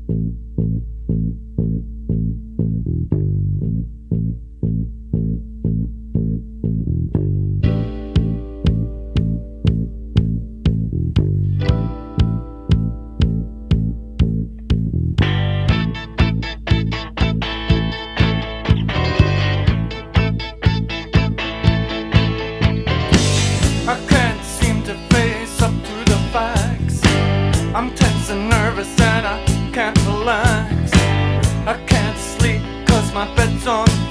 I can't seem to face up to the facts. I'm tense and nervous and I can't relax. I can't sleep 'cause my bed's on